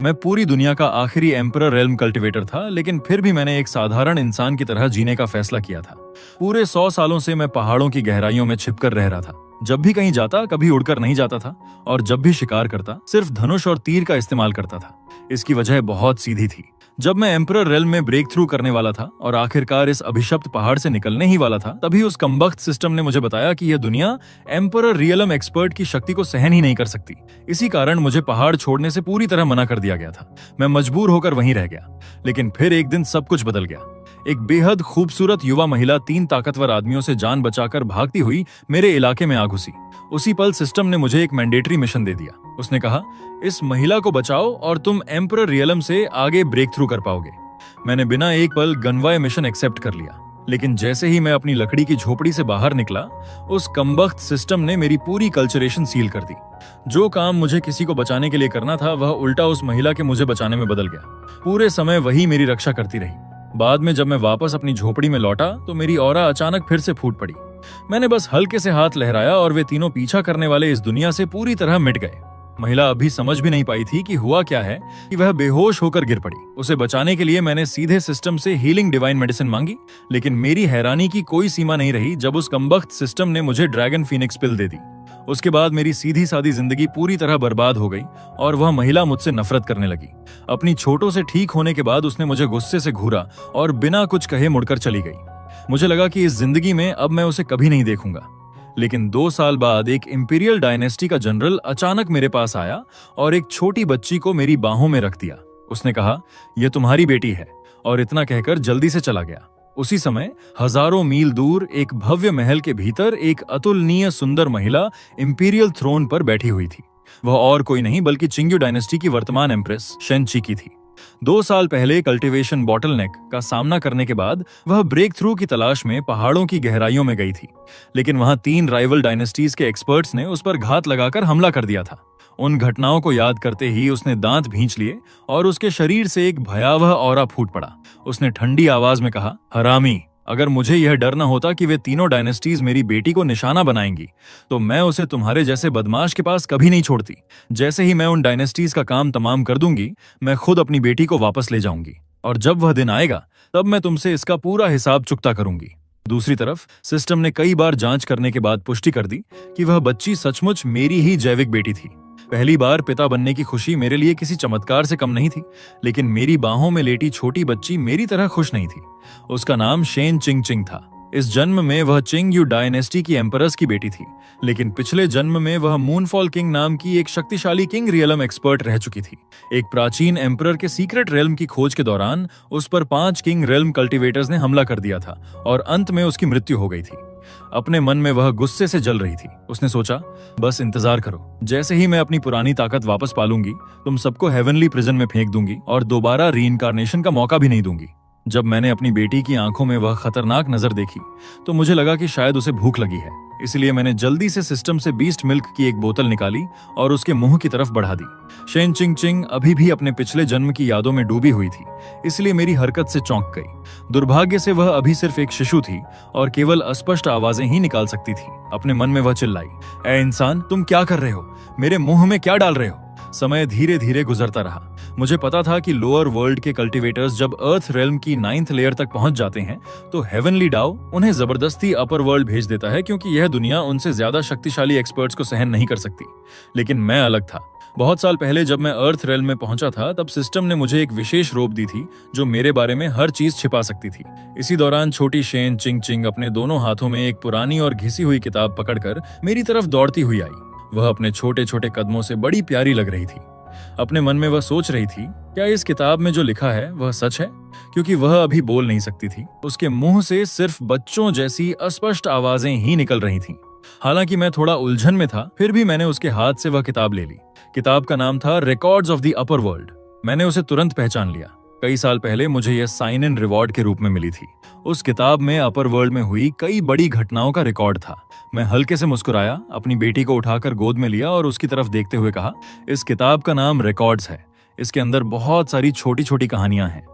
मैं पूरी दुनिया का आखिरी एम्परर रेल्म कल्टीवेटर था, लेकिन फिर भी मैंने एक साधारण इंसान की तरह जीने का फैसला किया था। पूरे 100 सालों से मैं पहाड़ों की गहराइयों में छिपकर रह रहा था। जब भी कहीं जाता कभी उड़कर नहीं जाता था, और जब भी शिकार करता सिर्फ धनुष और तीर का इस्तेमाल करता था। इसकी वजह बहुत सीधी थी। जब मैं एम्परर रेल्म में ब्रेक थ्रू करने वाला था और आखिरकार इस अभिशप्त पहाड़ से निकलने ही वाला था, तभी उस कमबख्त सिस्टम ने मुझे बताया कि यह दुनिया एम्परर रियलम एक्सपर्ट की शक्ति को सहन ही नहीं कर सकती। इसी कारण मुझे पहाड़ छोड़ने से पूरी तरह मना कर दिया गया था। मैं मजबूर होकर वहीं रह गया। लेकिन फिर एक दिन सब कुछ बदल गया। एक बेहद खूबसूरत युवा महिला 3 ताकतवर आदमियों से जान बचाकर भागती हुई मेरे इलाके में आ घुसी। उसी पल सिस्टम ने मुझे एक मैंडेटरी मिशन दे दिया। उसने कहा, इस महिला को बचाओ और तुम एम्परर रियलम से आगे ब्रेक थ्रू कर पाओगे। मैंने बिना एक पल गनवाए मिशन एक्सेप्ट कर लिया। लेकिन जैसे ही मैं अपनी लकड़ी की झोपड़ी से बाहर निकला, उस कमबख्त सिस्टम ने मेरी पूरी कल्चरेशन सील कर दी। जो काम मुझे किसी को बचाने के लिए करना था, वह उल्टा उस महिला के मुझे बचाने में बदल गया। पूरे समय वही मेरी रक्षा करती रही। बाद में जब मैं वापस अपनी झोपड़ी में लौटा तो मेरी ऑरा अचानक फिर से फूट पड़ी। मैंने बस हल्के से हाथ लहराया और वे तीनों पीछा करने वाले इस दुनिया से पूरी तरह मिट गए। महिला अभी समझ भी नहीं पाई थी कि हुआ क्या है कि वह बेहोश होकर गिर पड़ी। उसे बचाने के लिए मैंने सीधे सिस्टम से हीलिंग डिवाइन मेडिसिन मांगी, लेकिन मेरी हैरानी की कोई सीमा नहीं रही जब उस कमबख्त सिस्टम ने मुझे ड्रैगन फीनिक्स पिल दे दी। उसके बाद मेरी सीधी सादी जिंदगी पूरी तरह बर्बाद हो गई और वह महिला मुझसे नफरत करने लगी। अपनी चोटों से ठीक होने के बाद उसने मुझे गुस्से से घूरा और बिना कुछ कहे मुड़कर चली गई। मुझे लगा कि इस जिंदगी में अब मैं उसे कभी नहीं देखूंगा। लेकिन 2 साल बाद एक इंपीरियल डायनेस्टी का जनरल अचानक मेरे पास आया और एक छोटी बच्ची को मेरी बाहों में रख दिया। उसने कहा, यह तुम्हारी बेटी है, और इतना कहकर जल्दी से चला गया। उसी समय हजारों मील दूर एक भव्य महल के भीतर एक अतुलनीय सुंदर महिला इंपीरियल थ्रोन पर बैठी हुई थी। वह और कोई नहीं बल्कि चिंग्यू डायनेस्टी की वर्तमान एम्प्रेस शेनची की थी। 2 साल पहले कल्टीवेशन बॉटलनेक का सामना करने के बाद वह ब्रेक थ्रू की तलाश में पहाड़ों की गहराइयों में गई थी। लेकिन वहां 3 राइवल डायनेस्टीज के एक्सपर्ट्स ने उस पर घात लगाकर हमला कर दिया था। उन घटनाओं को याद करते ही उसने दांत भींच लिए और उसके शरीर से एक भयावह ऑरा फूट पड़ा। उसने ठंडी आवाज में कहा, हरामी, अगर मुझे यह डर न होता कि वे तीनों डायनेस्टीज मेरी बेटी को निशाना बनाएंगी, तो मैं उसे तुम्हारे जैसे बदमाश के पास कभी नहीं छोड़ती। जैसे ही मैं उन डायनेस्टीज का काम तमाम कर दूंगी, मैं खुद अपनी बेटी को वापस ले जाऊंगी, और जब वह दिन आएगा तब मैं तुमसे इसका पूरा हिसाब चुकता करूंगी। दूसरी तरफ सिस्टम ने कई बार जांच करने के बाद पुष्टि कर दी कि वह बच्ची सचमुच मेरी ही जैविक बेटी थी। पहली बार पिता बनने की खुशी मेरे लिए किसी चमत्कार से कम नहीं थी, लेकिन मेरी बाहों में लेटी छोटी बच्ची मेरी तरह खुश नहीं थी। उसका नाम शेन चिंग था। इस जन्म में वह चिंग्यू डायनेस्टी की एम्परस की बेटी थी, लेकिन पिछले जन्म में वह मूनफॉल किंग नाम की एक शक्तिशाली किंग रियलम एक्सपर्ट रह चुकी थी। एक प्राचीन एम्परर के सीक्रेट रेल्म की खोज के दौरान उस पर 5 किंग रेल्म कल्टीवेटर्स ने हमला कर दिया था और अंत में उसकी मृत्यु हो गई थी। अपने मन में वह गुस्से से जल रही थी। उसने सोचा, बस इंतजार करो, जैसे ही मैं अपनी पुरानी ताकत वापस पालूंगी, तुम सबको हेवनली प्रिजन में फेंक दूंगी और दोबारा रीइंकार्नेशन का मौका भी नहीं दूंगी। जब मैंने अपनी बेटी की आंखों में वह खतरनाक नजर देखी तो मुझे लगा कि शायद उसे भूख लगी है। इसलिए मैंने जल्दी से सिस्टम से बीस्ट मिल्क की एक बोतल निकाली और उसके मुंह की तरफ बढ़ा दी। शेन चिंग अभी भी अपने पिछले जन्म की यादों में डूबी हुई थी, इसलिए मेरी हरकत से चौंक गई। दुर्भाग्य से वह अभी सिर्फ एक शिशु थी और केवल अस्पष्ट आवाजें ही निकाल सकती थी। अपने मन में वह चिल्लाई, ए इंसान, तुम क्या कर रहे हो? मेरे मुंह में क्या डाल रहे हो? समय धीरे धीरे गुजरता रहा। मुझे पता था कि लोअर वर्ल्ड के कल्टीवेटर्स जब अर्थ रेल्म की 9th लेयर तक पहुंच जाते हैं तो हेवनली डाओ उन्हें जबरदस्ती अपर वर्ल्ड भेज देता है, क्योंकि यह दुनिया उनसे ज्यादा शक्तिशाली एक्सपर्ट्स को सहन नहीं कर सकती। लेकिन मैं अलग था। बहुत साल पहले जब मैं अर्थ रेल्म में पहुंचा था, तब सिस्टम ने मुझे एक विशेष रोब दी थी जो मेरे बारे में हर चीज छिपा सकती थी। इसी दौरान छोटी शेन चिंग अपने दोनों हाथों में एक पुरानी और घिसी हुई किताब पकड़कर मेरी तरफ दौड़ती हुई आई। वह अपने छोटे छोटे कदमों से बड़ी प्यारी लग रही थी। अपने मन में वह सोच रही थी, क्या इस किताब में जो लिखा है वह सच है? क्योंकि वह अभी बोल नहीं सकती थी। उसके मुंह से सिर्फ बच्चों जैसी अस्पष्ट आवाजें ही निकल रही थीं। हालांकि मैं थोड़ा उलझन में था, फिर भी मैंने उसके हाथ से वह किताब ले ली। किताब का नाम था records of the upper world. मैंने उसे तुरंत पहचान लिया। कई साल पहले मुझे यह साइन इन रिवॉर्ड के रूप में मिली थी। उस किताब में अपर वर्ल्ड में हुई कई बड़ी घटनाओं का रिकॉर्ड था। मैं हल्के से मुस्कुराया, अपनी बेटी को उठाकर गोद में लिया और उसकी तरफ देखते हुए कहा, इस किताब का नाम रिकॉर्ड्स है। इसके अंदर बहुत सारी छोटी छोटी कहानियां हैं,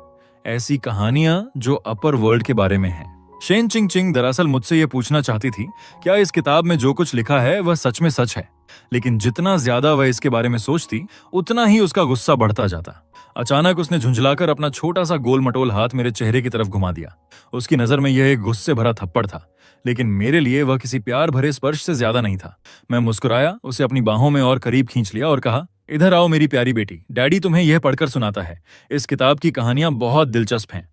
ऐसी कहानियां जो अपर वर्ल्ड के बारे में हैं। शेन चिंग चिंग दरअसल मुझसे यह पूछना चाहती थी क्या इस किताब में जो कुछ लिखा है वह सच में सच है, लेकिन जितना ज्यादा वह इसके बारे में सोचती उतना ही उसका गुस्सा बढ़ता जाता। अचानक उसने झुंझलाकर अपना छोटा सा गोल मटोल हाथ मेरे चेहरे की तरफ घुमा दिया। उसकी नजर में यह एक गुस्से भरा थप्पड़ था, लेकिन मेरे लिए वह किसी प्यार भरे स्पर्श से ज्यादा नहीं था। मैं मुस्कुराया, उसे अपनी बाहों में और करीब खींच लिया और कहा, इधर आओ मेरी प्यारी बेटी, डैडी तुम्हें यह पढ़कर सुनाता है। इस किताब की कहानियां बहुत दिलचस्प हैं।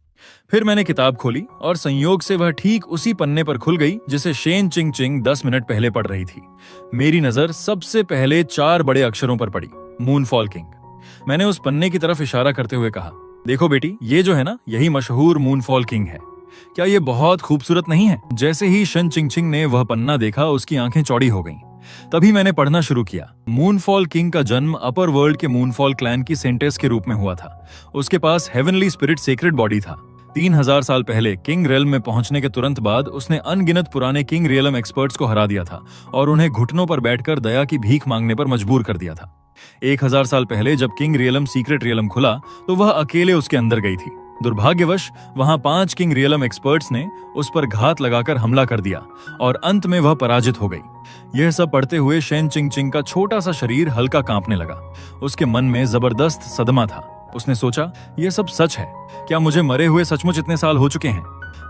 फिर मैंने किताब खोली और संयोग से वह ठीक उसी पन्ने पर खुल गई जिसे शेन चिंग चिंग 10 मिनट पहले पढ़ रही थी। मेरी नजर सबसे पहले 4 बड़े अक्षरों पर पड़ी, मूनफॉल किंग। मैंने उस पन्ने की तरफ इशारा करते हुए कहा, देखो बेटी, ये जो है ना, यही मशहूर मूनफॉल किंग है। क्या ये बहुत खूबसूरत नहीं है? जैसे ही शन चिंग चिंग ने वह पन्ना देखा, उसकी आंखें चौड़ी हो गईं। तभी मैंने पढ़ना शुरू किया। मूनफॉल किंग का जन्म अपर वर्ल्ड के मूनफॉल क्लैन की सेंटेस के रूप में हुआ था। उसके पास हेवनली स्पिरिट सेक्रेड बॉडी था। 3000 साल पहले किंग रियल्म में पहुंचने के तुरंत बाद उसने अनगिनत पुराने किंग रियल्म एक्सपर्ट्स को हरा दिया था और उन्हें घुटनों पर बैठकर दया की भीख मांगने पर मजबूर कर दिया था। 1000 साल पहले जब किंग रियलम सीक्रेट रियलम खुला तो वह अकेले उसके अंदर गई थी। दुर्भाग्यवश वहां 5 किंग रियलम एक्सपर्ट्स ने उस पर घात लगाकर हमला कर दिया और अंत में वह पराजित हो गई। यह सब पढ़ते हुए शेन चिंग चिंग का छोटा सा शरीर हल्का कांपने लगा। उसके मन में जबरदस्त सदमा था। उसने सोचा, यह सब सच है? क्या मुझे मरे हुए सचमुच इतने साल हो चुके हैं?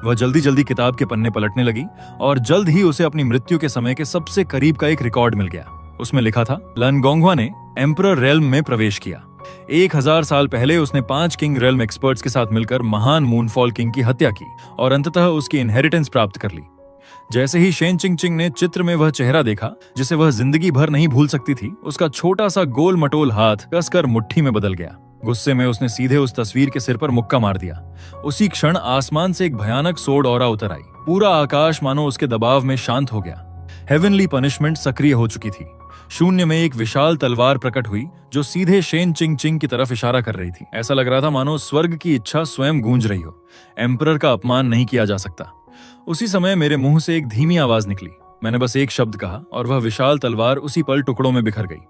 वह जल्दी जल्दी किताब के पन्ने पलटने लगी और जल्द ही उसे अपनी मृत्यु के समय के सबसे करीब का एक रिकॉर्ड मिल गया। उसमें लिखा था, लनगोंगवा ने एम्परर रेल्म में प्रवेश किया। 1000 साल पहले उसने 5 किंग रेल्म एक्सपर्ट्स के साथ मिलकर महान मूनफॉल किंग की हत्या की और अंततः उसकी इनहेरिटेंस प्राप्त कर ली। जैसे ही शेन चिंग चिंग ने चित्र में वह चेहरा देखा जिसे वह जिंदगी भर नहीं भूल सकती थी, उसका छोटा सा गोल मटोल हाथ कसकर मुट्ठी में बदल गया। गुस्से में उसने सीधे उस तस्वीर के सिर पर मुक्का मार दिया। उसी क्षण आसमान से एक भयानक सोड ऑरा उतर आई। पूरा आकाश मानो उसके दबाव में शांत हो गया। हेवनली पनिशमेंट सक्रिय हो चुकी थी। शून्य में एक विशाल तलवार प्रकट हुई जो सीधे शेन चिंग चिंग की तरफ इशारा कर रही थी। ऐसा लग रहा था मानो स्वर्ग की इच्छा स्वयं गूंज रही हो। एम्परर का अपमान नहीं किया जा सकता। उसी समय मेरे मुंह से एक धीमी आवाज निकली। मैंने बस एक शब्द कहा और वह विशाल तलवार उसी पल टुकड़ों में बिखर गई।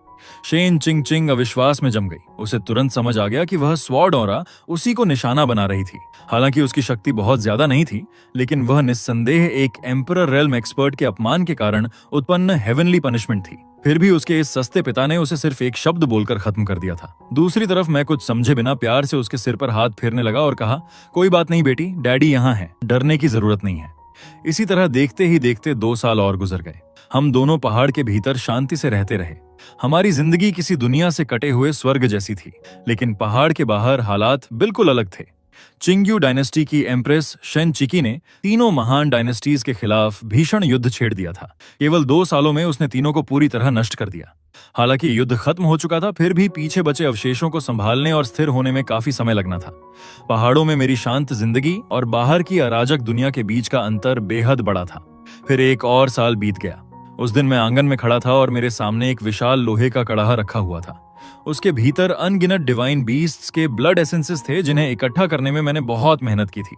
शेन चिंग चिंग अविश्वास में जम गई। उसे तुरंत समझ आ गया कि वह स्वॉर्ड ऑरा उसी को निशाना बना रही थी। हालांकि उसकी शक्ति बहुत ज्यादा नहीं थी, लेकिन वह निस्संदेह एक एम्परर रेल्म एक्सपर्ट के अपमान के कारण उत्पन्न हेवनली पनिशमेंट थी। फिर भी उसके इस सस्ते पिता ने उसे सिर्फ एक शब्द बोलकर खत्म कर दिया था। दूसरी तरफ मैं कुछ समझे बिना प्यार से उसके सिर पर हाथ फेरने लगा और कहा, कोई बात नहीं बेटी, डैडी यहाँ है, डरने की जरूरत नहीं है। इसी तरह देखते ही देखते 2 साल और गुजर गए। हम दोनों पहाड़ के भीतर शांति से रहते रहे। हमारी जिंदगी किसी दुनिया से कटे हुए स्वर्ग जैसी थी, लेकिन पहाड़ के बाहर हालात बिल्कुल अलग थे। चिंग्यू डायनेस्टी की एम्प्रेस शेन चिकी ने तीनों महान डायनेस्टीज के खिलाफ भीषण युद्ध छेड़ दिया था। केवल 2 सालों में उसने तीनों को पूरी तरह नष्ट कर दिया। हालांकि युद्ध खत्म हो चुका था, फिर भी पीछे बचे अवशेषों को संभालने और स्थिर होने में काफी समय लगना था। पहाड़ों में मेरी शांत जिंदगी और बाहर की अराजक दुनिया के बीच का अंतर बेहद बड़ा था। फिर 1 और साल बीत गया। उस दिन मैं आंगन में खड़ा था और मेरे सामने एक विशाल लोहे का कड़ाहा रखा हुआ था। उसके भीतर अनगिनत डिवाइन बीस्ट्स के ब्लड एसेंसेस थे जिन्हें इकट्ठा करने में मैंने बहुत मेहनत की थी।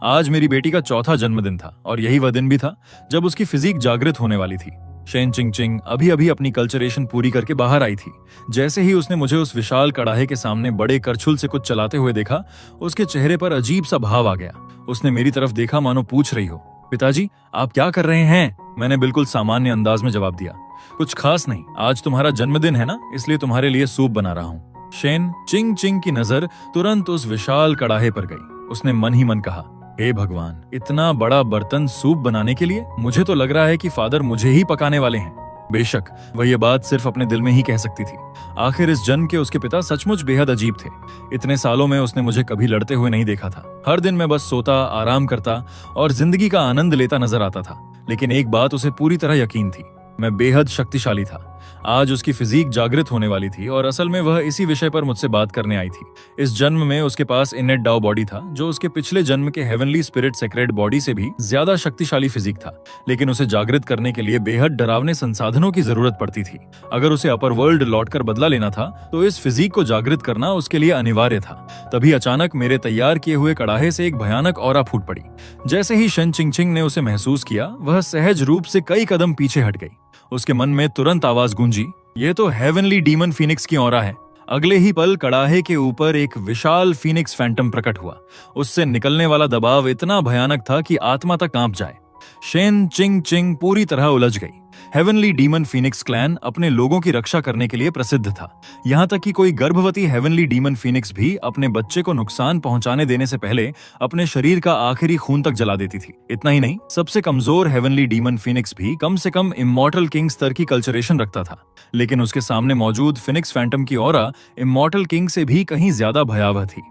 आज मेरी बेटी का 4था जन्मदिन था और यही वह दिन भी था जब उसकी फिजिक जागृत होने वाली थी। शेन चिंग चिंग अभी अभी अपनी कल्चरेशन पूरी करके बाहर आई थी। जैसे ही उसने मुझे उस विशाल कड़ाहे के सामने बड़े करछुल से कुछ चलाते हुए देखा, उसके चेहरे पर अजीब सा भाव आ गया। उसने मेरी तरफ देखा मानो पूछ रही हो, पिताजी आप क्या कर रहे हैं? मैंने बिल्कुल सामान्य अंदाज में जवाब दिया, कुछ खास नहीं, आज तुम्हारा जन्मदिन है ना, इसलिए तुम्हारे लिए सूप बना रहा हूँ। शेन चिंग चिंग की नजर तुरंत उस विशाल कड़ाहे पर गई। उसने मन ही मन कहा, हे भगवान, इतना बड़ा बर्तन सूप बनाने के लिए? मुझे तो लग रहा है कि फादर मुझे ही पकाने वाले हैं। बेशक वह ये बात सिर्फ अपने दिल में ही कह सकती थी। आखिर इस जन्म के उसके पिता सचमुच बेहद अजीब थे। इतने सालों में उसने मुझे कभी लड़ते हुए नहीं देखा था। हर दिन मैं बस सोता, आराम करता और जिंदगी का आनंद लेता नजर आता था। लेकिन एक बात उसे पूरी तरह यकीन थी, मैं बेहद शक्तिशाली था। आज उसकी फिजिक जागृत होने वाली थी और असल में वह इसी विषय पर मुझसे बात करने आई थी। इस जन्म में उसके पास इनेट डाओ बॉडी था जो उसके पिछले जन्म के हेवनली स्पिरिट सेक्रेड बॉडी से भी ज्यादा शक्तिशाली फिजिक था, लेकिन उसे जागृत करने के लिए बेहद डरावने संसाधनों की जरूरत पड़ती थी। अगर उसे अपर वर्ल्ड लौटकर बदला लेना था तो इस फिजिक को जागृत करना उसके लिए अनिवार्य था। तभी अचानक मेरे तैयार किए हुए कड़ाहे से एक भयानक ऑरा फूट पड़ी। जैसे ही शन चिंग चिंग ने उसे महसूस किया, वह सहज रूप से कई कदम पीछे हट गई। उसके मन में तुरंत आवाज गूंजी, ये तो हेवनली डीमन फीनिक्स की ऑरा है। अगले ही पल कड़ाहे के ऊपर एक विशाल फीनिक्स फैंटम प्रकट हुआ। उससे निकलने वाला दबाव इतना भयानक था कि आत्मा तक कांप जाए। शेन चिंग चिंग पूरी तरह उलझ गई। हेवनली डीमन फीनिक्स क्लैन अपने लोगों की रक्षा करने के लिए प्रसिद्ध था। यहाँ तक कि कोई गर्भवती हेवनली डीमन फीनिक्स भी अपने बच्चे को नुकसान पहुंचाने देने से पहले अपने शरीर का आखिरी खून तक जला देती थी। इतना ही नहीं, सबसे कमजोर हेवनली डीमन फीनिक्स भी कम से कम इमॉर्टल किंग स्तर की कल्चरेशन रखता था। लेकिन उसके सामने मौजूद फिनिक्स फैंटम की ऑरा इमॉर्टल किंग से भी कहीं ज्यादा भयावह थी।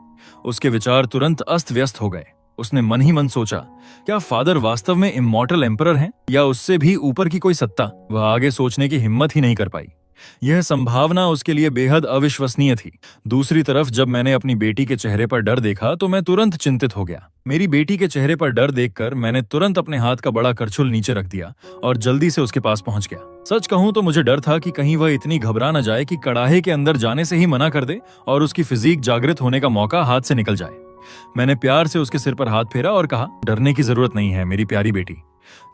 उसके विचार तुरंत अस्त व्यस्त हो गए। उसने मन ही मन सोचा, क्या फादर वास्तव में इमॉर्टल एम्परर हैं या उससे भी ऊपर की कोई सत्ता? वह आगे सोचने की हिम्मत ही नहीं कर पाई। यह संभावना उसके लिए बेहद अविश्वसनीय थी। दूसरी तरफ जब मैंने अपनी बेटी के चेहरे पर डर देखा तो मैं तुरंत चिंतित हो गया। मेरी बेटी के चेहरे पर डर देखकर मैंने तुरंत अपने हाथ का बड़ा करछुल नीचे रख दिया और जल्दी से उसके पास पहुंच गया। सच कहूं तो मुझे डर था कि कहीं वह इतनी घबरा न जाए कि कड़ाहे के अंदर जाने से ही मना कर दे और उसकी फिजीक जागृत होने का मौका हाथ से निकल जाए। मैंने प्यार से उसके सिर पर हाथ फेरा और कहा, डरने की जरूरत नहीं है मेरी प्यारी बेटी।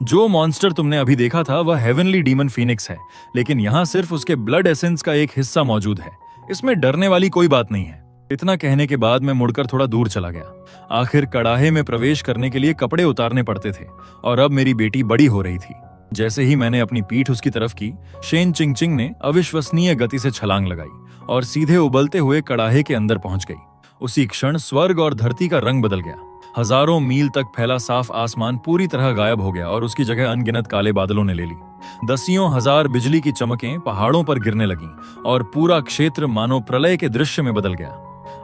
जो मॉन्स्टर तुमने अभी देखा था वह हेवनली डीमन फीनिक्स है, लेकिन यहाँ सिर्फ उसके ब्लड एसेंस का एक हिस्सा मौजूद है। इसमें डरने वाली कोई बात नहीं है। इतना कहने के बाद मैं मुड़कर थोड़ा दूर चला गया। आखिर कड़ाहे में प्रवेश करने के लिए कपड़े उतारने पड़ते थे और अब मेरी बेटी बड़ी हो रही थी। जैसे ही मैंने अपनी पीठ उसकी तरफ की, शेन चिंग चिंग ने अविश्वसनीय गति से छलांग लगाई और सीधे उबलते हुए कड़ाहे के अंदर पहुंच गई। उसी क्षण स्वर्ग और धरती का रंग बदल गया। हजारों मील तक फैला साफ आसमान पूरी तरह गायब हो गया और उसकी जगह अनगिनत काले बादलों ने ले ली। दसियों हजार बिजली की चमकें पहाड़ों पर गिरने लगीं और पूरा क्षेत्र मानो प्रलय के दृश्य में बदल गया।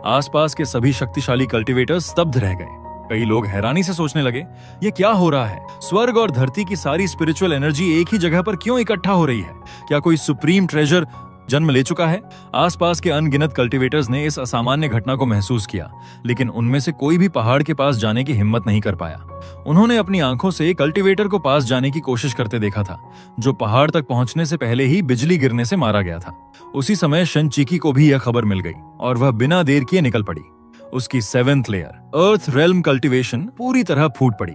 आसपास के सभी शक्तिशाली कल्टीवेटर्स स्तब्ध रह गए। कई लोग हैरानी से सोचने लगे, ये क्या हो रहा है? स्वर्ग और धरती की सारी स्पिरिचुअल एनर्जी एक ही जगह पर क्यों इकट्ठा हो रही है? क्या कोई सुप्रीम ट्रेजर जन्म ले चुका है? आसपास के अनगिनत कल्टीवेटर्स ने इस असामान्य घटना को महसूस किया, लेकिन उनमें से कोई भी पहाड़ के पास जाने की हिम्मत नहीं कर पाया। उन्होंने अपनी आंखों से कल्टीवेटर को पास जाने की कोशिश करते देखा था, जो पहाड़ तक पहुंचने से पहले ही बिजली गिरने से मारा गया था। उसी समय शन चिकी को भी यह खबर मिल गई और वह बिना देर किए निकल पड़ी। उसकी 7th लेयर अर्थ रेल्म कल्टीवेशन पूरी तरह फूट पड़ी।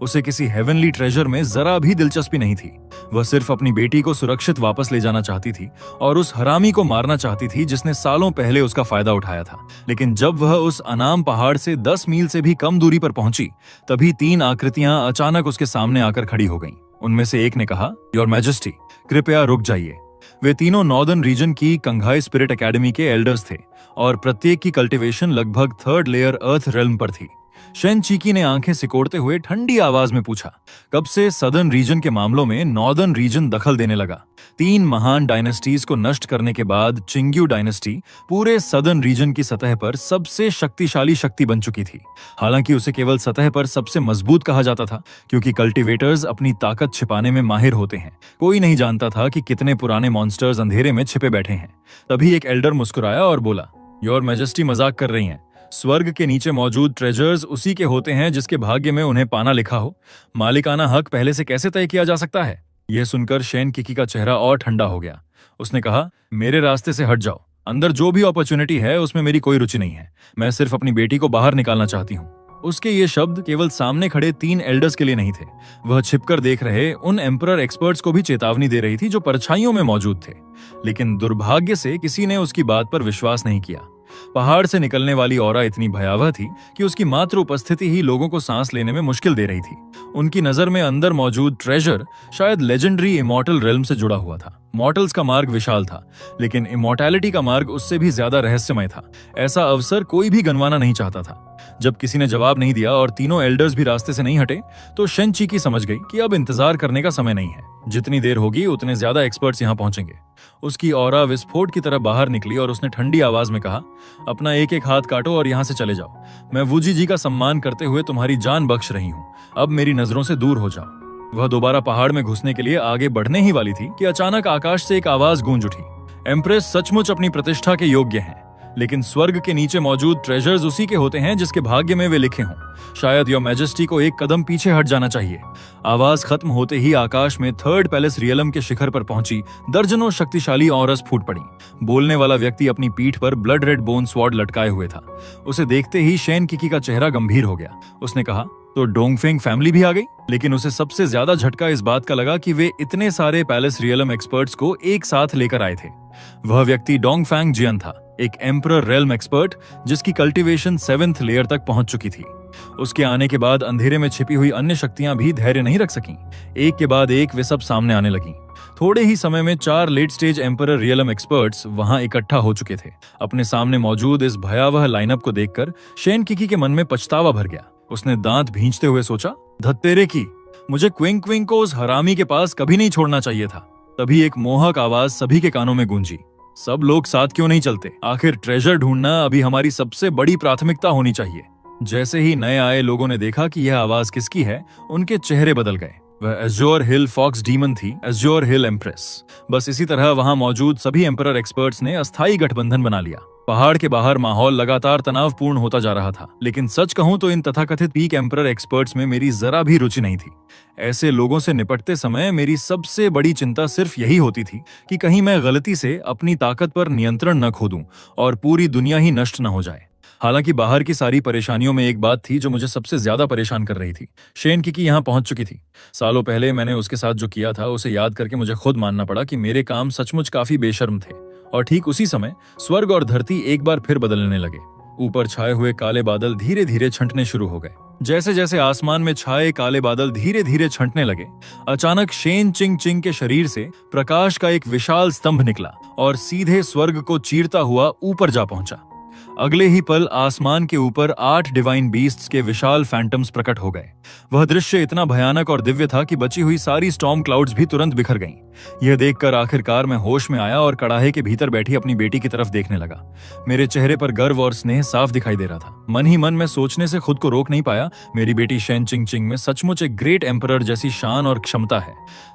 उसे किसी हेवनली ट्रेजर में जरा भी दिलचस्पी नहीं थी। वह सिर्फ अपनी बेटी को सुरक्षित वापस ले जाना चाहती थी और उस हरामी को मारना चाहती थी जिसने सालों पहले उसका फायदा उठाया था। लेकिन जब वह उस अनाम पहाड़ से 10 मील से भी कम दूरी पर पहुंची, तभी 3 आकृतियां अचानक उसके सामने आकर खड़ी हो गईं। उनमें से एक ने कहा, योर मैजेस्टी, कृपया रुक जाइए। वे तीनों नॉर्दर्न रीजन की कंघाई स्पिरिट एकेडमी के एल्डर्स थे और प्रत्येक की कल्टीवेशन लगभग 3rd लेयर अर्थ रेल्म पर थी। शेन चिकी ने आंखें सिकोड़ते हुए ठंडी आवाज में पूछा, कब से सदर्न रीजन के मामलों में नॉर्दर्न रीजन दखल देने लगा? 3 महान डायनेस्टीज को नष्ट करने के बाद चिंग्यू डायनेस्टी पूरे सदर्न रीजन की सतह पर सबसे शक्तिशाली शक्ति बन चुकी थी। हालांकि उसे केवल सतह पर सबसे मजबूत कहा जाता था, क्योंकि कल्टीवेटर्स अपनी ताकत छिपाने में माहिर होते हैं। कोई नहीं जानता था कि कितने पुराने मॉन्स्टर्स अंधेरे में छिपे बैठे हैं। तभी एक एल्डर मुस्कुराया और बोला, योर मैजेस्टी मजाक कर रही हैं। स्वर्ग के नीचे मौजूद ट्रेजर्स उसी के होते हैं जिसके भाग्य में उन्हें पाना लिखा हो। मालिकाना हक पहले से कैसे तय किया जा सकता है? यह सुनकर शेन किकी का चेहरा और ठंडा हो गया। उसने कहा, मेरे रास्ते से हट जाओ। अंदर जो भी अपॉर्चुनिटी है उसमें मेरी कोई रुचि नहीं है। मैं सिर्फ अपनी बेटी को बाहर निकालना चाहती हूँ। उसके ये शब्द केवल सामने खड़े 3 एल्डर्स के लिए नहीं थे। वह छिपकर देख रहे उन एम्परर एक्सपर्ट्स को भी चेतावनी दे रही थी जो परछाइयों में मौजूद थे। लेकिन दुर्भाग्य से किसी ने उसकी बात पर विश्वास नहीं किया। पहाड़ से निकलने वाली ऑरा इतनी भयावह थी कि उसकी मात्र उपस्थिति ही लोगों को सांस लेने में मुश्किल दे रही थी। उनकी नजर में अंदर मौजूद ट्रेजर शायद लेजेंडरी इमॉर्टल रेल्म से जुड़ा हुआ था। मॉर्टल्स का मार्ग विशाल था, लेकिन इमॉर्टैलिटी का मार्ग उससे भी ज्यादा रहस्यमय था। ऐसा अवसर कोई भी गंवाना नहीं चाहता था। जब किसी ने जवाब नहीं दिया और तीनों एल्डर्स भी रास्ते से नहीं हटे, तो शेन चिकी समझ गई कि अब इंतजार करने का समय नहीं है। जितनी देर होगी उतने ज्यादा एक्सपर्ट्स यहाँ पहुंचेंगे। उसकी ऑरा विस्फोट की तरह बाहर निकली और उसने ठंडी आवाज में कहा, अपना एक एक हाथ काटो और यहाँ से चले जाओ। मैं वूजी जी का सम्मान करते हुए तुम्हारी जान बख्श रही हूँ। अब मेरी नजरों से दूर हो जाओ। वह दोबारा पहाड़ में घुसने के लिए आगे बढ़ने ही वाली थी कि अचानक आकाश से एक आवाज गूंज उठी, एम्प्रेस सचमुच अपनी प्रतिष्ठा के योग्य हैं, लेकिन स्वर्ग के नीचे मौजूद ट्रेजर्स उसी के होते हैं जिसके भाग्य में वे लिखे हों। शायद योर मैजेस्टी को एक कदम पीछे हट जाना चाहिए। आवाज खत्म होते ही आकाश में 3rd पैलेस रियलम के शिखर पर पहुंची दर्जनों शक्तिशाली ऑरस फूट पड़ी। बोलने वाला व्यक्ति अपनी पीठ पर ब्लड रेड बोन स्वॉर्ड लटकाए हुए था। उसे देखते ही शेन किकी का चेहरा गंभीर हो गया। उसने कहा, तो डोंगफेंग फैमिली भी आ गई? लेकिन उसे सबसे ज्यादा झटका इस बात का लगा कि वे इतने सारे पैलेस रियलम एक्सपर्ट्स को एक साथ लेकर आए थे। वह व्यक्ति डोंगफेंग जियन था, एक एम्परर रेल्म एक्सपर्ट जिसकी कल्टीवेशन 7th लेयर तक पहुंच चुकी थी। उसके आने के बाद अंधेरे में छिपी हुई अन्य शक्तियां भी धैर्य नहीं रख सकीं। एक के बाद एक वे सब सामने आने लगीं। थोड़े ही समय में 4 late stage emperor realm experts वहां इकट्ठा हो चुके थे। अपने सामने मौजूद इस भयावह लाइनअप को देखकर शेन किकी के मन में पछतावा भर गया। उसने दांत भींचते हुए सोचा, धत्तेरे की, मुझे क्विंक क्विंक को उस हरामी के पास कभी नहीं छोड़ना चाहिए था। तभी एक मोहक आवाज सभी के कानों में गूंजी, सब लोग साथ क्यों नहीं चलते? आखिर ट्रेजर ढूंढना अभी हमारी सबसे बड़ी प्राथमिकता होनी चाहिए। जैसे ही नए आए लोगों ने देखा कि यह आवाज किसकी है, उनके चेहरे बदल गए। वह एज्योर हिल फॉक्स डीमन थी, एज्योर हिल एम्प्रेस। बस इसी तरह वहां मौजूद सभी एम्परर एक्सपर्ट्स ने अस्थायी गठबंधन बना लिया। पहाड़ के बाहर माहौल लगातार तनावपूर्ण होता जा रहा था, लेकिन सच कहूं तो इन तथाकथित पीक एम्परर एक्सपर्ट्स में मेरी जरा भी रुचि नहीं थी। ऐसे लोगों से निपटते समय मेरी सबसे बड़ी चिंता सिर्फ यही होती थी कि कहीं मैं गलती से अपनी ताकत पर नियंत्रण न खो दूं और पूरी दुनिया ही नष्ट न हो जाए। हालांकि बाहर की सारी परेशानियों में एक बात थी जो मुझे सबसे ज्यादा परेशान कर रही थी। शेन किकी यहाँ पहुंच चुकी थी। सालों पहले मैंने उसके साथ जो किया था उसे याद करके मुझे खुद मानना पड़ा कि मेरे काम सचमुच काफी बेशर्म थे। और ठीक उसी समय स्वर्ग और धरती एक बार फिर बदलने लगे। ऊपर छाए हुए काले बादल धीरे धीरे छंटने शुरू हो गए। जैसे जैसे आसमान में छाए काले बादल धीरे धीरे छंटने लगे, अचानक शेन चिंग चिंग के शरीर से प्रकाश का एक विशाल स्तंभ निकला और सीधे स्वर्ग को चीरता हुआ ऊपर जा पहुंचा। अगले ही पल आसमान के ऊपर 8 डिवाइन बीस्ट्स के विशाल फैंटम्स प्रकट हो गए। वह दृश्य इतना भयानक और दिव्य था कि बची हुई सारी स्टॉर्म क्लाउड्स भी तुरंत बिखर गईं। यह देखकर आखिरकार मैं होश में आया और कड़ाहे के भीतर बैठी अपनी बेटी की तरफ देखने लगा। मेरे चेहरे पर गर्व और स्नेह साफ दिखाई दे रहा था। मन ही मन मैं सोचने से खुद को रोक नहीं पाया, मेरी बेटी शेन चिंग चिंग में सचमुच एक ग्रेट एम्परर जैसी शान और क्षमता है।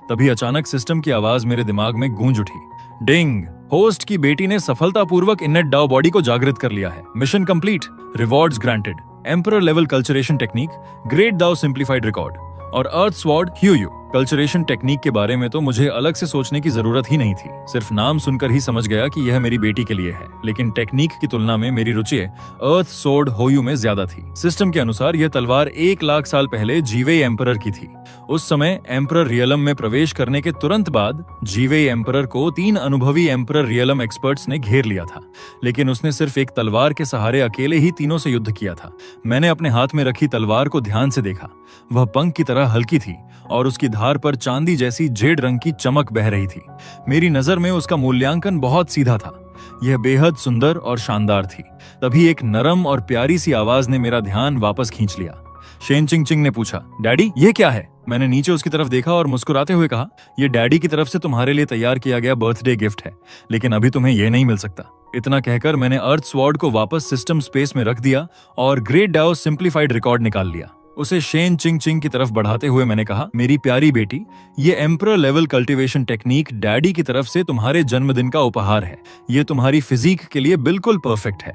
तभी अचानक सिस्टम की आवाज मेरे दिमाग में गूंज उठी, डिंग! होस्ट की बेटी ने सफलतापूर्वक इनेट डाओ बॉडी को जागृत कर लिया है। Mission complete, rewards granted, emperor level cultivation technique, great Dao simplified record और earth sword hue. Cultivation technique के बारे में तो मुझे अलग से सोचने की जरूरत ही नहीं थी। सिर्फ नाम सुनकर ही समझ गया कि यह मेरी बेटी के लिए है, लेकिन टेक्निक की तुलना में मेरी रुचि अर्थ स्वॉर्ड होयू में ज्यादा थी। सिस्टम के अनुसार यह तलवार 1 लाख साल पहले जीवेई एम्परर की थी। उस समय एम्परर रियलम में प्रवेश करने के तुरंत बाद जीवेई एम्परर को 3 अनुभवी एम्परर रियलम एक्सपर्ट्स ने घेर लिया था, लेकिन उसने सिर्फ एक तलवार के सहारे अकेले ही तीनों से युद्ध किया था। मैंने अपने हाथ में रखी तलवार को ध्यान से देखा। वह पंख की तरह हल्की थी और उसकी धार पर चांदी जैसी जेड रंग की चमक बह रही थी। मेरी नजर में उसका मूल्यांकन बहुत सीधा था। यह बेहद सुंदर और शानदार थी। तभी एक नरम और प्यारी सी आवाज ने मेरा ध्यान वापस खींच लिया। शेन चिंग चिंग ने पूछा, डैडी ये क्या है? मैंने नीचे उसकी तरफ देखा और मुस्कुराते हुए कहा, यह डैडी की तरफ से तुम्हारे लिए तैयार किया गया बर्थडे गिफ्ट है, लेकिन अभी तुम्हें यह नहीं मिल सकता। इतना कहकर मैंने अर्थ स्वॉर्ड को वापस सिस्टम स्पेस में रख दिया और ग्रेट डाओ सिंप्लीफाइड रिकॉर्ड निकाल लिया। उसे शेन चिंग चिंग की तरफ बढ़ाते हुए मैंने कहा, मेरी प्यारी बेटी, ये emperor level cultivation technique daddy की तरफ से तुम्हारे जन्मदिन का उपहार है। ये तुम्हारी फिजिक के लिए बिल्कुल परफेक्ट है।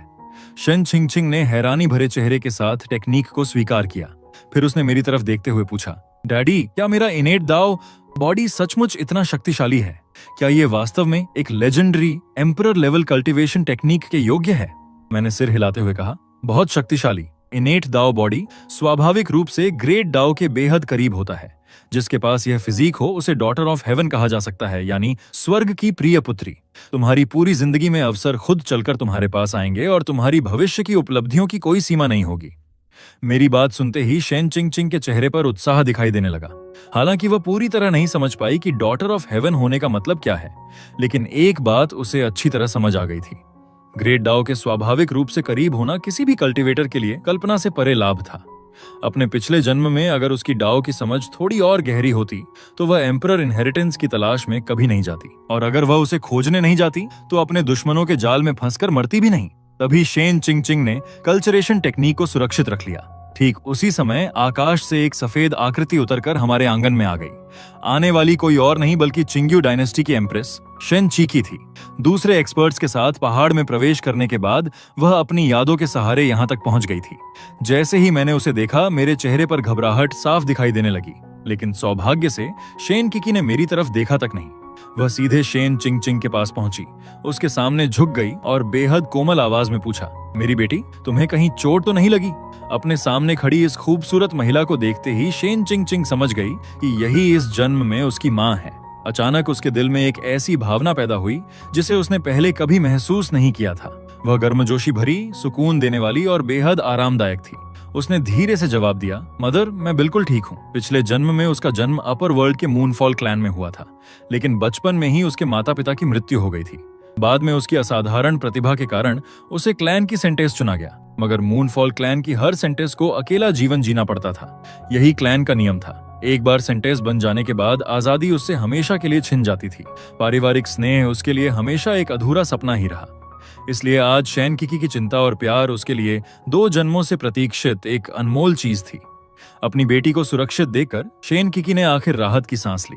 शेन चिंग चिंग ने हैरानी भरे चेहरे के साथ टेक्निक को स्वीकार किया। फिर उसने मेरी तरफ देखते हुए पूछा, डैडी क्या मेरा इनेट दाओ बॉडी सचमुच इतना शक्तिशाली है? क्या ये वास्तव में एक legendary emperor level cultivation technique के योग्य है? मैंने सिर हिलाते हुए कहा, बहुत शक्तिशाली। इनेट दाओ बॉडी स्वाभाविक रूप से ग्रेट दाओ के बेहद करीब होता है। जिसके पास यह फिजिक हो उसे डॉटर ऑफ हेवन कहा जा सकता है, यानी स्वर्ग की प्रिय पुत्री। तुम्हारी पूरी जिंदगी में अवसर खुद चलकर तुम्हारे पास आएंगे और तुम्हारी भविष्य की उपलब्धियों की कोई सीमा नहीं होगी। मेरी बात सुनते ही शेन चिंग चिंग के चेहरे पर उत्साह दिखाई देने लगा। हालांकि वह पूरी तरह नहीं समझ पाई कि डॉटर ऑफ हेवन होने का मतलब क्या है, लेकिन एक बात उसे अच्छी तरह समझ आ गई थी। ग्रेट डाओ के स्वाभाविक रूप से करीब होना किसी भी कल्टीवेटर के लिए कल्पना से परे लाभ था। अपने पिछले जन्म में अगर उसकी डाओ की समझ थोड़ी और गहरी होती तो वह एम्परर इनहेरिटेंस की तलाश में कभी नहीं जाती, और अगर वह उसे खोजने नहीं जाती तो अपने दुश्मनों के जाल में फंसकर मरती भी नहीं। तभी शेन चिंग चिंग ने कल्चरेशन टेक्निक को सुरक्षित रख लिया। ठीक उसी समय आकाश से एक सफेद आकृति उतरकर हमारे आंगन में आ गई। आने वाली कोई और नहीं बल्कि चिंग्यू डायनेस्टी की एम्प्रेस शेन चीकी थी। दूसरे एक्सपर्ट्स के साथ पहाड़ में प्रवेश करने के बाद वह अपनी यादों के सहारे यहां तक पहुंच गई थी। जैसे ही मैंने उसे देखा मेरे चेहरे पर घबराहट साफ दिखाई देने लगी, लेकिन सौभाग्य से शेन किकी ने मेरी तरफ देखा तक नहीं। वह सीधे शेन चिंग चिंग के पास पहुंची, उसके सामने झुक गई और बेहद कोमल आवाज में पूछा, मेरी बेटी तुम्हें कहीं चोट तो नहीं लगी? अपने सामने खड़ी इस खूबसूरत महिला को देखते ही शेन चिंग चिंग समझ गई कि यही इस जन्म में उसकी मां है। अचानक उसके दिल में एक ऐसी भावना पैदा हुई जिसे उसने पहले कभी महसूस नहीं किया था। वह गर्मजोशी भरी, सुकून देने वाली और बेहद आरामदायक थी। उसने धीरे से जवाब दिया, मदर, मैं बिल्कुल ठीक हूँ। पिछले जन्म में उसका जन्म अपर वर्ल्ड के मूनफॉल क्लैन में हुआ था, लेकिन बचपन में ही उसके माता पिता की मृत्यु हो गई थी। बाद में उसकी असाधारण प्रतिभा के कारण उसे क्लैन की सेंटेंस चुना गया, मगर मूनफॉल क्लैन की हर सेंटेंस को अकेला जीवन जीना पड़ता था। यही क्लैन का नियम था। एक बार सेंटेंस बन जाने के बाद आजादी उससे हमेशा के लिए छिन जाती थी। पारिवारिक स्नेह उसके लिए हमेशा एक अधूरा सपना ही रहा। इसलिए आज शैन किकी की चिंता और प्यार उसके लिए 2 जन्मों से प्रतीक्षित एक अनमोल चीज थी। अपनी बेटी को सुरक्षित देखकर शेन किकी ने आखिर राहत की सांस ली,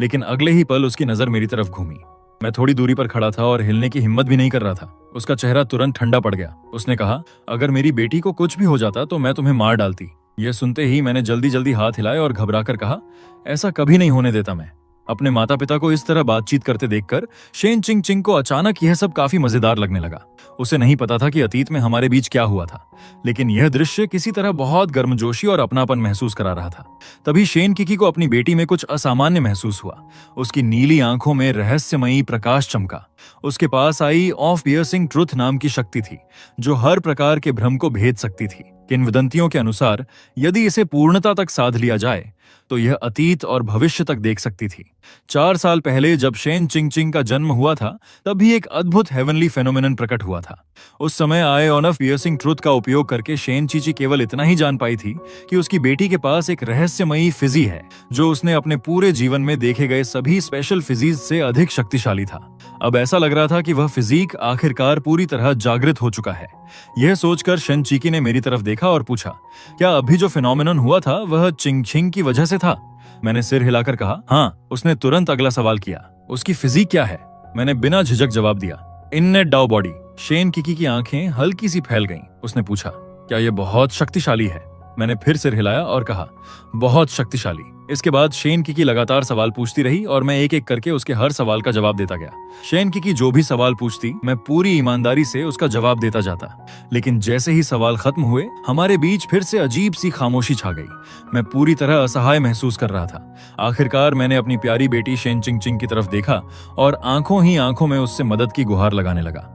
लेकिन अगले ही पल उसकी नजर मेरी तरफ घूमी। मैं थोड़ी दूरी पर खड़ा था और हिलने की हिम्मत भी नहीं कर रहा था। उसका चेहरा तुरंत ठंडा पड़ गया। उसने कहा, अगर मेरी बेटी को कुछ भी हो जाता तो मैं तुम्हें मार डालती। यह सुनते ही मैंने जल्दी जल्दी हाथ हिलाए और घबराकर कहा, ऐसा कभी नहीं होने देता मैं। अपने माता पिता को इस तरह बातचीत करते देखकर शेन चिंग चिंग को अचानक यह सब काफी मजेदार लगने लगा। उसे नहीं पता था कि अतीत में हमारे बीच क्या हुआ था, लेकिन यह दृश्य किसी तरह बहुत गर्मजोशी और अपनापन महसूस करा रहा था। तभी शेन किकी को अपनी बेटी में कुछ असामान्य महसूस हुआ। उसकी नीली आंखों में रहस्यमयी प्रकाश चमका। उसके पास आई ऑफ पियर्सिंग ट्रुथ नाम की शक्ति थी, जो हर प्रकार के भ्रम को भेद सकती थी। किंवदंतियों के अनुसार यदि इसे पूर्णता तक साध लिया जाए तो यह अतीत और भविष्य तक देख सकती थी। 4 साल पहले जब शेन चिंग चिंग का जन्म हुआ था, तभी एक अद्भुत हेवनली फेनोमेनन प्रकट हुआ था। उस समय आए ऑन ऑफ पियर्सिंग ट्रुथ का उपयोग करके शेन चीची केवल इतना ही जान पाई थी कि उसकी बेटी के पास एक रहस्यमयी फिजी है, जो उसने अपने पूरे जीवन में देखे गए सभी स्पेशल फिजीज से अधिक शक्तिशाली था। अब ऐसा लग रहा था कि वह फिजीक आखिरकार पूरी तरह जागृत हो चुका है। यह सोचकर शन चीकी ने मेरी तरफ देखा और पूछा, क्या अभी जो फिनोमेनन हुआ था वह चिंग चिंग की वजह से था? मैंने सिर हिलाकर कहा, हाँ। उसने तुरंत अगला सवाल किया, उसकी फिजिक क्या है? मैंने बिना झिझक जवाब दिया, इननेट डाउ बॉडी। शेन किकी की आंखें हल्की सी फैल गईं। उसने पूछा, क्या यह बहुत शक्तिशाली है? मैंने फिर सिर हिलाया और कहा, बहुत शक्तिशाली। इसके बाद शेन किकी लगातार सवाल पूछती रही और मैं एक एक करके उसके हर सवाल का जवाब देता गया। शेन किकी जो भी सवाल पूछती, मैं पूरी ईमानदारी से उसका जवाब देता जाता। लेकिन जैसे ही सवाल खत्म हुए, हमारे बीच फिर से अजीब सी खामोशी छा गई। मैं पूरी तरह असहाय महसूस कर रहा था। आखिरकार मैंने अपनी प्यारी बेटी शेन चिंग चिंग की तरफ देखा और आंखों ही आंखों में उससे मदद की गुहार लगाने लगा।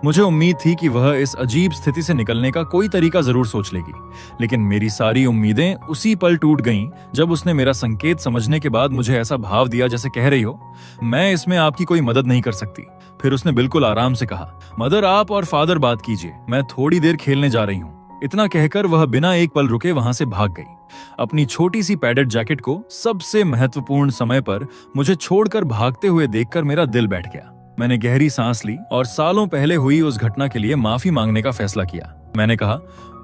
मुझे उम्मीद थी कि वह इस अजीब स्थिति से निकलने का कोई तरीका जरूर सोच लेगी, लेकिन मेरी सारी उम्मीदें उसी पल टूट गईं जब उसने मेरा संकेत समझने के बाद मुझे ऐसा भाव दिया जैसे कह रही हो, मैं इसमें आपकी कोई मदद नहीं कर सकती। फिर उसने बिल्कुल आराम से कहा, मदर, आप और फादर बात कीजिए, मैं थोड़ी देर खेलने जा रही हूँ। इतना कहकर वह बिना एक पल रुके वहां से भाग गई। अपनी छोटी सी पैडेड जैकेट को सबसे महत्वपूर्ण समय पर मुझे छोड़कर भागते हुए देखकर मेरा दिल बैठ गया। मैंने गहरी सांस ली और सालों पहले हुई उस घटना के लिए माफी मांगने का फैसला किया। मैंने कहा,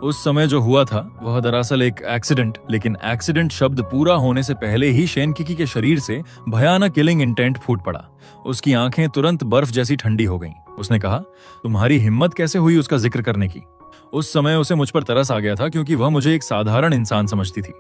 उस समय जो हुआ था वह दरअसल एक एक्सीडेंट, लेकिन एक्सीडेंट शब्द पूरा होने से पहले ही शेन किकी के शरीर से भयानक किलिंग इंटेंट फूट पड़ा। उसकी आंखें तुरंत बर्फ जैसी ठंडी हो गईं। उसने कहा, तुम्हारी हिम्मत कैसे हुई उसका जिक्र करने की? उस समय उसे मुझ पर तरस आ गया था, क्योंकि वह मुझे एक साधारण इंसान समझती थी।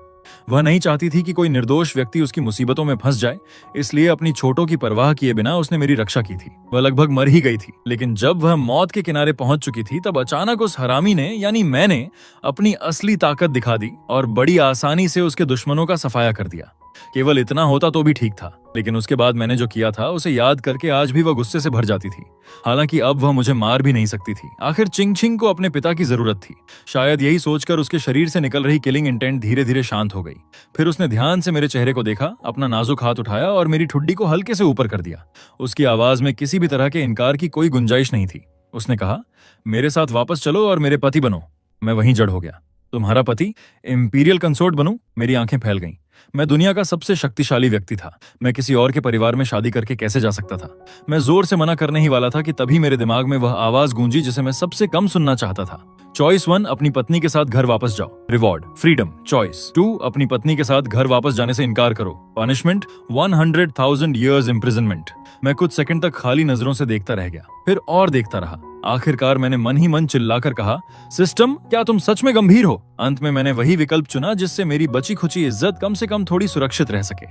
वह नहीं चाहती थी कि कोई निर्दोष व्यक्ति उसकी मुसीबतों में फंस जाए, इसलिए अपनी छोटों की परवाह किए बिना उसने मेरी रक्षा की थी। वह लगभग मर ही गई थी, लेकिन जब वह मौत के किनारे पहुंच चुकी थी, तब अचानक उस हरामी ने, यानी मैंने, अपनी असली ताकत दिखा दी और बड़ी आसानी से उसके दुश्मनों का सफाया कर दिया। केवल इतना होता तो भी ठीक था, लेकिन उसके बाद मैंने जो किया था उसे याद करके आज भी वह गुस्से से भर जाती थी। हालांकि अब वह मुझे मार भी नहीं सकती थी। आखिर चिंग चिंग को अपने पिता की जरूरत थी। शायद यही सोचकर उसके शरीर से निकल रही किलिंग इंटेंट धीरे धीरे शांत हो गई। फिर उसने ध्यान से मेरे चेहरे को देखा, अपना नाजुक हाथ उठाया और मेरी ठुड्डी को हल्के से ऊपर कर दिया। उसकी आवाज में किसी भी तरह के इनकार की कोई गुंजाइश नहीं थी। उसने कहा, मेरे साथ वापस चलो और मेरे पति बनो। मैं वहीं जड़ हो गया। तुम्हारा पति? इंपीरियल कंसोर्ट बनूं? मेरी आंखें फैल गईं। मैं दुनिया का सबसे शक्तिशाली व्यक्ति था। मैं किसी और के परिवार में शादी करके कैसे जा सकता था? मैं जोर से मना करने ही वाला था कि तभी मेरे दिमाग में वह आवाज गूंजी जिसे मैं सबसे कम सुनना चाहता था। चॉइस 1, अपनी पत्नी के साथ घर वापस जाओ, रिवॉर्ड फ्रीडम। चॉइस 2, अपनी पत्नी के साथ घर वापस जाने से इनकार करो, पनिशमेंट 100,000 years imprisonment। मैं कुछ सेकंड तक खाली नजरों से देखता रह गया, फिर और देखता रहा। आखिरकार मैंने मन ही मन चिल्लाकर कहा, सिस्टम, क्या तुम सच में गंभीर हो? अंत में मैंने वही विकल्प चुना जिससे मेरी बची खुची इज्जत कम से कम थोड़ी सुरक्षित रह सके।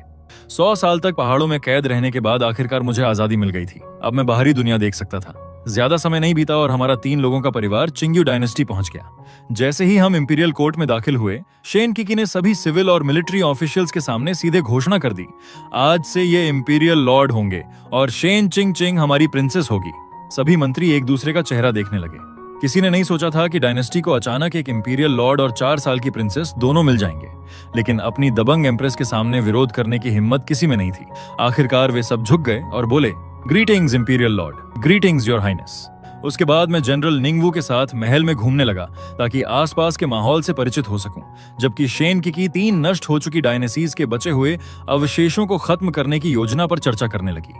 100 साल तक पहाड़ों में कैद रहने के बाद आखिरकार मुझे आजादी मिल गई थी। अब मैं बाहरी दुनिया देख सकता था। ज्यादा समय नहीं बीता और हमारा 3 लोगों का परिवार चिंग्यू डायनेस्टी पहुंच गया। जैसे ही हम इंपीरियल कोर्ट में दाखिल हुए, शेन किकी ने सभी सिविल और मिलिट्री ऑफिशियल्स के सामने सीधे घोषणा कर दी, आज से ये इंपीरियल लॉर्ड होंगे और शेन चिंग चिंग हमारी प्रिंसेस होगी। सभी मंत्री एक दूसरे का चेहरा देखने लगे। किसी ने नहीं सोचा था कि डायनेस्टी को अचानक एक इंपीरियल लॉर्ड और 4 साल की प्रिंसेस दोनों मिल जाएंगे, लेकिन अपनी दबंग एम्प्रेस के सामने विरोध करने की हिम्मत किसी में नहीं थी। आखिरकार वे सब झुक गए और बोले, greetings imperial lord, greetings your highness. उसके बाद मैं जनरल निंगवू के साथ महल में घूमने लगा ताकि आसपास के माहौल से परिचित हो सकूं, जबकि शेन की 3 नष्ट हो चुकी डायनेसीज के बचे हुए अवशेषों को खत्म करने की योजना पर चर्चा करने लगी।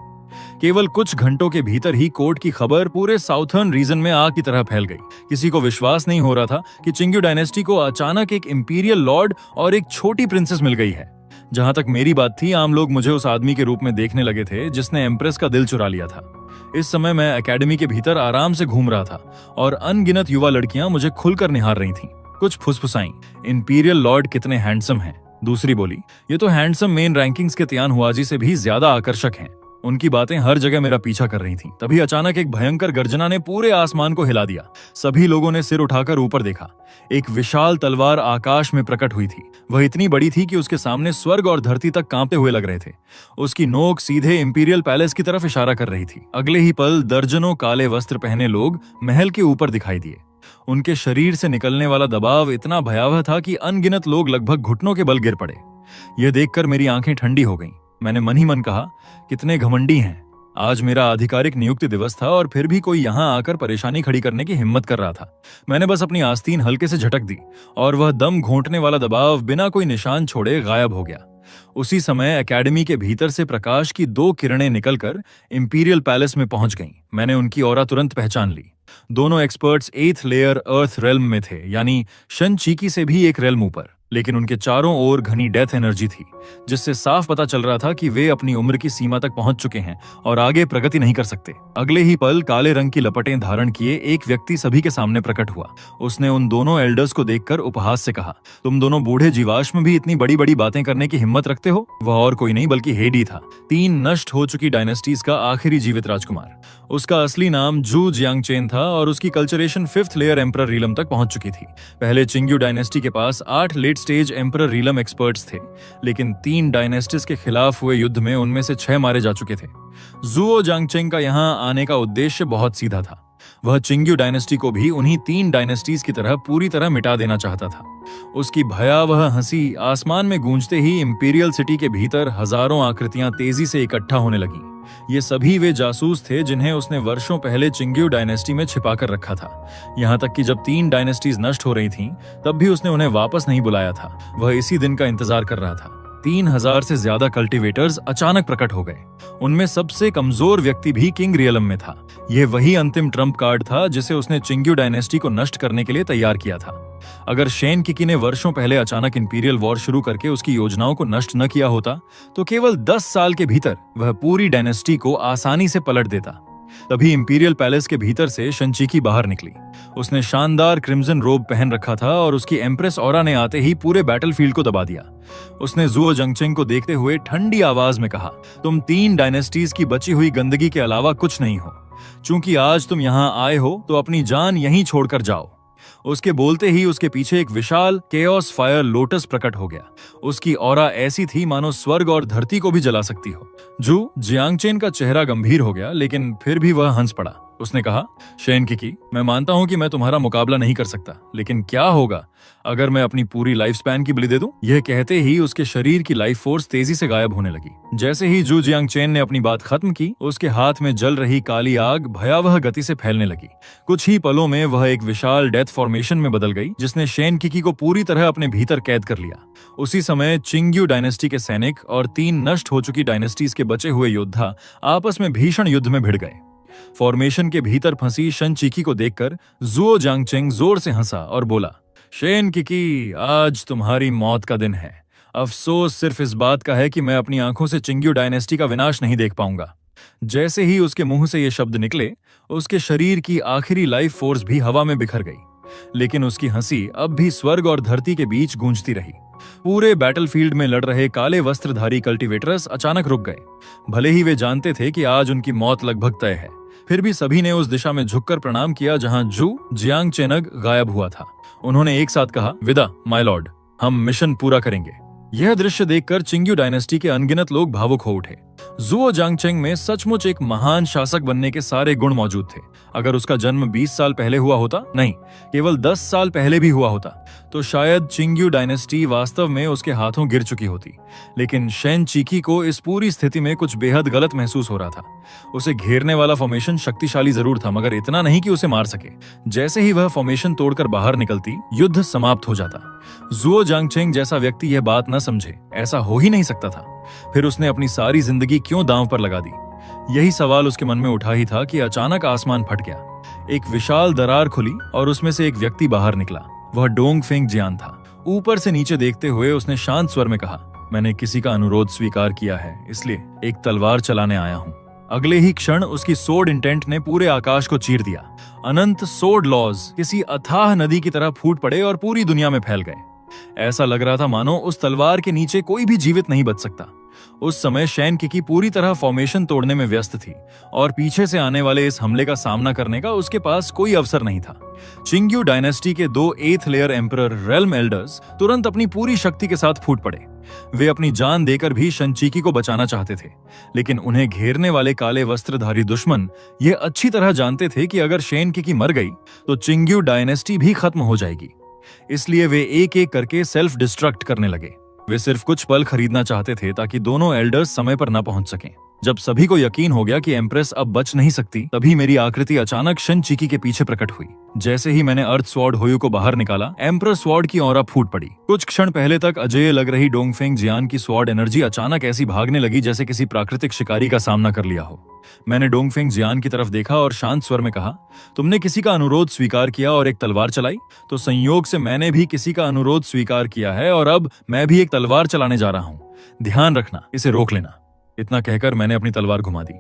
केवल कुछ घंटों के भीतर ही कोर्ट की खबर पूरे साउथर्न रीजन में आग की तरह फैल गई। किसी को विश्वास नहीं हो रहा था कि चिंग्यू डायनेस्टी को अचानक एक इंपीरियल लॉर्ड और एक छोटी प्रिंसेस मिल गई है। जहां तक मेरी बात थी, आम लोग मुझे उस आदमी के रूप में देखने लगे थे जिसने एम्प्रेस का दिल चुरा लिया था। इस समय मैं एकेडमी के भीतर आराम से घूम रहा था और अनगिनत युवा लड़कियां मुझे खुलकर निहार रही थीं। कुछ फुसफुसाई, इंपीरियल लॉर्ड कितने हैंडसम हैं। दूसरी बोली, ये तो हैंडसम मेन रैंकिंग्स के तियान हुआजी से भी ज्यादा आकर्षक हैं। उनकी बातें हर जगह मेरा पीछा कर रही थीं। तभी अचानक एक भयंकर गर्जना ने पूरे आसमान को हिला दिया। सभी लोगों ने सिर उठाकर ऊपर देखा। एक विशाल तलवार आकाश में प्रकट हुई थी। वह इतनी बड़ी थी कि उसके सामने स्वर्ग और धरती तक कांपते हुए लग रहे थे। उसकी नोक सीधे इंपीरियल पैलेस की तरफ इशारा कर रही थी। अगले ही पल दर्जनों काले वस्त्र पहने लोग महल के ऊपर दिखाई दिए। उनके शरीर से निकलने वाला दबाव इतना भयावह था कि अनगिनत लोग लगभग घुटनों के बल गिर पड़े। यह देखकर मेरी आंखें ठंडी हो गईं। मैंने मन ही मन कहा, कितने घमंडी हैं। आज मेरा आधिकारिक नियुक्ति दिवस था और फिर भी कोई यहां आकर परेशानी खड़ी करने की हिम्मत कर रहा था। मैंने बस अपनी आस्तीन हल्के से झटक दी और वह दम घोंटने वाला दबाव बिना कोई निशान छोड़े गायब हो गया। उसी समय एकेडमी के भीतर से प्रकाश की 2 किरणें निकलकर इंपीरियल पैलेस में पहुंच गईं। मैंने उनकी ऑरा तुरंत पहचान ली। दोनों एक्सपर्ट्स 8th लेयर अर्थ रेल्म में थे, यानी शन चीकी से भी एक रेल्म ऊपर। लेकिन उनके चारों ओर घनी डेथ एनर्जी थी, जिससे साफ पता चल रहा था कि वे अपनी उम्र की सीमा तक पहुंच चुके हैं और आगे प्रगति नहीं कर सकते। अगले ही पल काले रंग की लपटें धारण किए एक व्यक्ति सभी के सामने प्रकट हुआ। उसने उन दोनों एल्डर्स को देखकर उपहास से कहा, तुम दोनों बूढ़े जीवाश्म भी इतनी बड़ी बड़ी बातें करने की हिम्मत रखते हो? वह और कोई नहीं बल्कि हेडी था, 3 नष्ट हो चुकी डायनेस्टीज का आखिरी जीवित राजकुमार। उसका असली नाम जू जियांगचेन था और उसकी कल्चरेशन 5th लेयर एम्परर रीलम तक पहुंच चुकी थी। पहले चिंग्यू डायनेस्टी के पास 8 लेट स्टेज एम्परर रीलम एक्सपर्ट्स थे, लेकिन 3 डायनेस्टीज के खिलाफ हुए युद्ध में उनमें से 6 मारे जा चुके थे। जुओ जांगचेंग का यहां आने का उद्देश्य बहुत सीधा था। वह चिंग्यू डायनेस्टी को भी उन्हीं 3 डायनेस्टीज की तरह पूरी तरह मिटा देना चाहता था। उसकी भयावह हंसी आसमान में गूंजते ही इंपीरियल सिटी के भीतर हजारों आकृतियां तेजी से इकट्ठा होने लगीं। ये सभी वे जासूस थे जिन्हें उसने वर्षों पहले चिंग्यू डायनेस्टी में छिपा कर रखा था। यहाँ तक कि जब 3 डायनेस्टीज नष्ट हो रही थीं, तब भी उसने उन्हें वापस नहीं बुलाया था। वह इसी दिन का इंतजार कर रहा था। 3000 से ज्यादा कल्टीवेटर्स अचानक प्रकट हो गए। उनमें सबसे कमजोर व्यक्ति भी किंग रियलम में था। यह वही अंतिम ट्रम्प कार्ड था जिसे उसने चिंग्यू डायनेस्टी को नष्ट करने के लिए तैयार किया था। अगर शेन किकी ने वर्षों पहले अचानक इंपीरियल वॉर शुरू करके उसकी योजनाओं को नष्ट न किया होता, तो केवल 10 साल के भीतर वह पूरी डायनेस्टी को आसानी से पलट देता। तभी इंपीरियल पैलेस के भीतर से शनचीकी बाहर निकली। उसने शानदार क्रिम्सन रोब पहन रखा था और उसकी एम्प्रेस ऑरा ने आते ही पूरे बैटलफील्ड को दबा दिया। उसने जुओ जंगचेंग को देखते हुए ठंडी आवाज में कहा, तुम 3 डायनेस्टीज की बची हुई गंदगी के अलावा कुछ नहीं हो। चूंकि आज तुम यहाँ आए हो तो अपनी जान यहीं छोड़कर जाओ। उसके बोलते ही उसके पीछे एक विशाल केओस फायर लोटस प्रकट हो गया। उसकी ऑरा ऐसी थी मानो स्वर्ग और धरती को भी जला सकती हो। जू जियांगचेन का चेहरा गंभीर हो गया, लेकिन फिर भी वह हंस पड़ा। उसने कहा, शेन किकी, मैं मानता हूं कि मैं तुम्हारा मुकाबला नहीं कर सकता, लेकिन क्या होगा अगर मैं अपनी पूरी लाइफ स्पैन की बलि दे दूं? यह कहते ही उसके शरीर की लाइफ फोर्स तेजी से गायब होने लगी। जैसे ही जू जियांगचेन ने अपनी बात खत्म की, उसके हाथ में जल रही काली आग भयावह गति से फैलने लगी। कुछ ही पलों में वह एक विशाल डेथ फॉर्मेशन में बदल गई, जिसने शेन किकी को पूरी तरह अपने भीतर कैद कर लिया। उसी समय चिंग्यू डायनेस्टी के सैनिक और 3 नष्ट हो चुकी डायनेस्टीज के बचे हुए योद्धा आपस में भीषण युद्ध में भिड़ गए। फॉर्मेशन के भीतर फंसी शनचीकी को देखकर जुओ जांगचेंग जोर से हंसा और बोला, शेन किकी, आज तुम्हारी मौत का दिन है। अफसोस सिर्फ इस बात का है कि मैं अपनी आंखों से चिंग्यू डायनेस्टी का विनाश नहीं देख पाऊंगा। जैसे ही उसके मुंह से ये शब्द निकले, उसके शरीर की आखिरी लाइफ फोर्स भी हवा में बिखर गई। लेकिन उसकी हंसी अब भी स्वर्ग और धरती के बीच गूंजती रही। पूरे बैटलफील्ड में लड़ रहे काले वस्त्रधारी कल्टीवेटर्स अचानक रुक गए। भले ही वे जानते थे कि आज उनकी मौत लगभग तय है, फिर भी सभी ने उस दिशा में झुककर प्रणाम किया जहां जू जियांगचेनग गायब हुआ था। उन्होंने एक साथ कहा, विदा माय लॉर्ड, हम मिशन पूरा करेंगे। यह दृश्य देखकर चिंग्यू डायनेस्टी के अनगिनत लोग भावुक हो उठे। जुओ जांगचेंग में सचमुच एक महान शासक बनने के सारे गुण मौजूद थे। अगर उसका जन्म 20 साल पहले हुआ होता, नहीं, केवल 10 साल पहले भी हुआ होता, तो शायद चिंग्यू डायनेस्टी वास्तव में उसके हाथों गिर चुकी होती। लेकिन शेन चीकी को इस पूरी स्थिति में कुछ बेहद गलत महसूस हो रहा था। उसे घेरने वाला फॉर्मेशन शक्तिशाली जरूर था, मगर इतना नहीं कि उसे मार सके। जैसे ही वह फॉर्मेशन तोड़कर बाहर निकलती, युद्ध समाप्त हो जाता। जुओ जांगचेंग जैसा व्यक्ति यह बात न समझे, ऐसा हो ही नहीं सकता था। फिर उसने अपनी सारी जिंदगी क्यों दांव पर लगा दी? यही सवाल उसके मन में उठा ही था कि अचानक आसमान फट गया। एक विशाल दरार खुली और उसमें से एक व्यक्ति बाहर निकला। वह डोंगफेंग जियान था। ऊपर से नीचे देखते हुए उसने शांत स्वर में कहा, मैंने किसी का अनुरोध स्वीकार किया है, इसलिए एक तलवार चलाने आया हूं। अगले ही क्षण उसकी सोर्ड इंटेंट ने पूरे आकाश को चीर दिया। अनंत सोर्ड लॉज किसी अथाह नदी की तरह फूट पड़े और पूरी दुनिया में फैल गए। ऐसा लग रहा था मानो उस तलवार के नीचे कोई भी जीवित नहीं बच सकता। उस समय शेन किकी पूरी तरह फॉर्मेशन तोड़ने में व्यस्त थी और पीछे से आने वाले इस हमले का सामना करने का उसके पास कोई अवसर नहीं था। चिंग्यू डायनेस्टी के 2 8th layer emperor realm elders तुरंत अपनी पूरी शक्ति के साथ फूट पड़े। वे अपनी जान देकर भी शनचीकी को बचाना चाहते थे, लेकिन उन्हें घेरने वाले काले वस्त्रधारी दुश्मन ये अच्छी तरह जानते थे कि अगर शेन किकी मर गई तो चिंग्यू डायनेस्टी भी खत्म हो जाएगी। इसलिए वे एक एक करके सेल्फ डिस्ट्रक्ट करने लगे। वे सिर्फ कुछ पल खरीदना चाहते थे ताकि दोनों एल्डर्स समय पर न पहुंच सकें। जब सभी को यकीन हो गया कि एम्प्रेस अब बच नहीं सकती, तभी मेरी आकृति अचानक शनचीकी के पीछे प्रकट हुई। जैसे ही मैंने अर्थ स्वॉर्ड होयू को बाहर निकाला, एम्परर स्वॉर्ड की ऑरा फूट पड़ी। कुछ क्षण पहले तक अजेय लग रही डोंगफेंग जियान की स्वॉर्ड एनर्जी अचानक ऐसी भागने लगी जैसे किसी प्राकृतिक शिकारी का सामना कर लिया हो। मैंने डोंगफेंग जियान की तरफ देखा और शांत स्वर में कहा, तुमने किसी का अनुरोध स्वीकार किया और एक तलवार चलाई, तो संयोग से मैंने भी किसी का अनुरोध स्वीकार किया है और अब मैं भी एक तलवार चलाने जा रहा हूं। ध्यान रखना, इसे रोक लेना। इतना कहकर मैंने अपनी तलवार घुमा दी।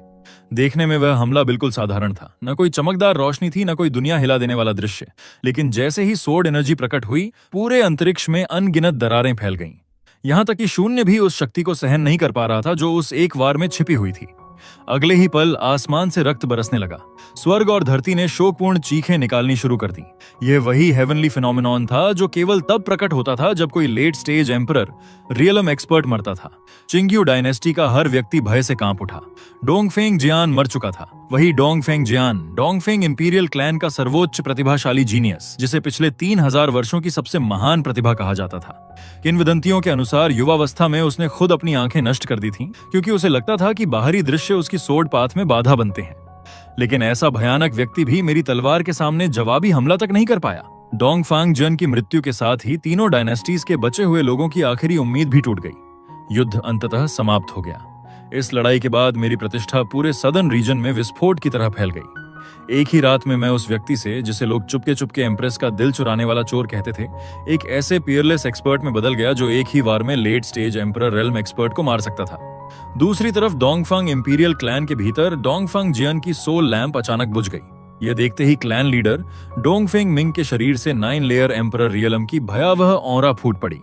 देखने में वह हमला बिल्कुल साधारण था। न कोई चमकदार रोशनी थी, न कोई दुनिया हिला देने वाला दृश्य। लेकिन जैसे ही सोर्ड एनर्जी प्रकट हुई, पूरे अंतरिक्ष में अनगिनत दरारें फैल गईं। यहां तक कि शून्य भी उस शक्ति को सहन नहीं कर पा रहा था जो उस एक वार में छिपी हुई थी। अगले ही पल आसमान से रक्त बरसने लगा। स्वर्ग और धरती ने शोकपूर्ण चीखें निकालनी शुरू कर दी। यह वही हेवनली फिनोमिनॉन था जो केवल तब प्रकट होता था जब कोई late stage emperor realm expert मरता था। चिंग्यू डायनेस्टी का हर व्यक्ति भय से कांप उठा। डोंगफेंग जियान मर चुका था। वही डोंगफेंग जियान, डोंगफेंग इंपीरियल क्लैन का सर्वोच्च प्रतिभाशाली जीनियस, जिसे पिछले 3000 वर्षों की सबसे महान प्रतिभा कहा जाता था। किंवदंतियों के अनुसार युवावस्था में उसने खुद अपनी आंखें नष्ट कर दी थीं, क्योंकि उसे लगता था कि बाहरी दृश्य उसकी सोर्ड पाथ में बाधा बनते हैं। लेकिन ऐसा भयानक व्यक्ति भी मेरी तलवार के सामने जवाबी हमला तक नहीं कर पाया। डोंगफांग जन की मृत्यु के साथ ही तीनों डायनेस्टीज के बचे हुए लोगों की आखिरी उम्मीद भी टूट गई। युद्ध अंततः समाप्त हो गया। इस लड़ाई के बाद मेरी प्रतिष्ठा पूरे सदर्न रीजन में विस्फोट की तरह फैल गई। एक ही रात में मैं उस व्यक्ति से, जिसे लोग चुपके चुपके एम्प्रेस का दिल चुराने वाला चोर कहते थे, एक ऐसे पियरलेस एक्सपर्ट में बदल गया जो एक ही वार में late stage emperor realm expert को मार सकता था। दूसरी तरफ डोंगफांग इंपीरियल क्लैन के भीतर डोंगफांग जियन की सोल लैंप अचानक बुझ गई। यह देखते ही क्लैन लीडर डोंगफेंग मिंग के शरीर से 9 लेयर एम्परर रियलम की भयावह ऑरा फूट पड़ी।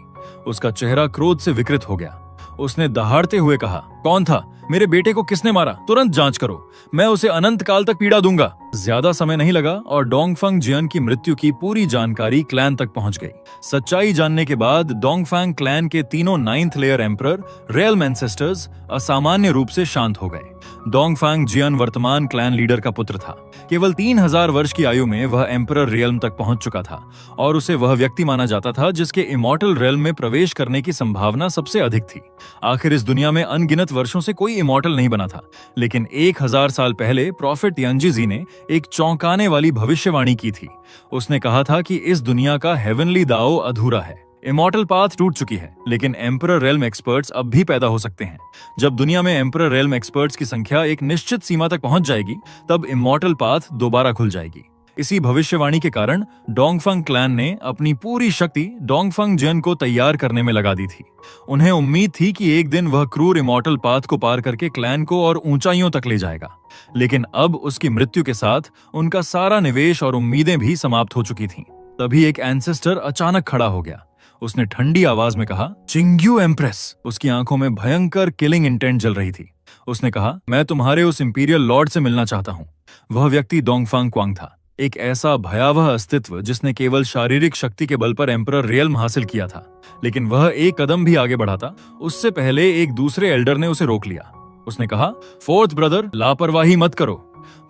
उसका चेहरा क्रोध से विकृत हो गया। उसने दहाड़ते हुए कहा, कौन था? मेरे बेटे को किसने मारा? तुरंत जांच करो, मैं उसे अनंत काल तक पीड़ा दूंगा। ज्यादा समय नहीं लगा और डोंगफांग जियन की मृत्यु की पूरी जानकारी क्लैन तक पहुंच गई। सच्चाई जानने के बाद डोंगफांग क्लैन के तीनों 9th layer emperor realm ancestors असामान्य रूप से शांत हो गए। डोंगफांग जियन वर्तमान क्लैन लीडर का पुत्र था। केवल 3000 वर्ष की आयु में वह एम्परर रियल्म तक पहुंच चुका था और उसे वह व्यक्ति माना जाता था जिसके इमॉर्टल रियल्म में प्रवेश करने की संभावना सबसे अधिक थी। आखिर इस दुनिया में अनगिनत वर्षों से कोई इमॉर्टल नहीं बना था, लेकिन 1000 साल पहले प्रॉफिट यांजी जी ने एक चौंकाने वाली भविष्यवाणी की थी। उसने कहा था कि इस दुनिया का हेवनली दाओ अधूरा है। इमॉर्टल पाथ टूट चुकी है, लेकिन एम्परर रेल्म एक्सपर्ट्स अब भी पैदा हो सकते हैं। जब दुनिया में एम्परर रेल्म एक्सपर्ट्स की संख्या एक निश्चित सीमा तक पहुंच जाएगी, तब इमॉर्टल पाथ दोबारा खुल जाएगी। इसी भविष्यवाणी के कारण डोंगफंग क्लैन ने अपनी पूरी शक्ति डोंगफंग जियन को तैयार करने में लगा दी थी। उन्हें उम्मीद थी कि एक दिन वह क्रूर इमॉर्टल पाथ को पार करके क्लैन को और ऊंचाइयों तक ले जाएगा, लेकिन अब उसकी मृत्यु के साथ उनका सारा निवेश और उम्मीदें भी समाप्त हो चुकी थीं। तभी एक एंसेस्टर अचानक खड़ा हो गया। उसने ठंडी आवाज में कहा, चिंग्यू एम्प्रेस। उसकी आंखों में भयंकर किलिंग इंटेंट जल रही थी। उसने कहा, मैं तुम्हारे उस इंपीरियल लॉर्ड से मिलना चाहता हूं। वह व्यक्ति डोंगफांग क्वांग था। एक ऐसा भयावह अस्तित्व जिसने केवल शारीरिक शक्ति के बल पर एम्परर रियल्म हासिल किया था। लेकिन वह एक कदम भी आगे बढ़ा था उससे पहले एक दूसरे एल्डर ने उसे रोक लिया। उसने कहा, फोर्थ ब्रदर, लापरवाही मत करो।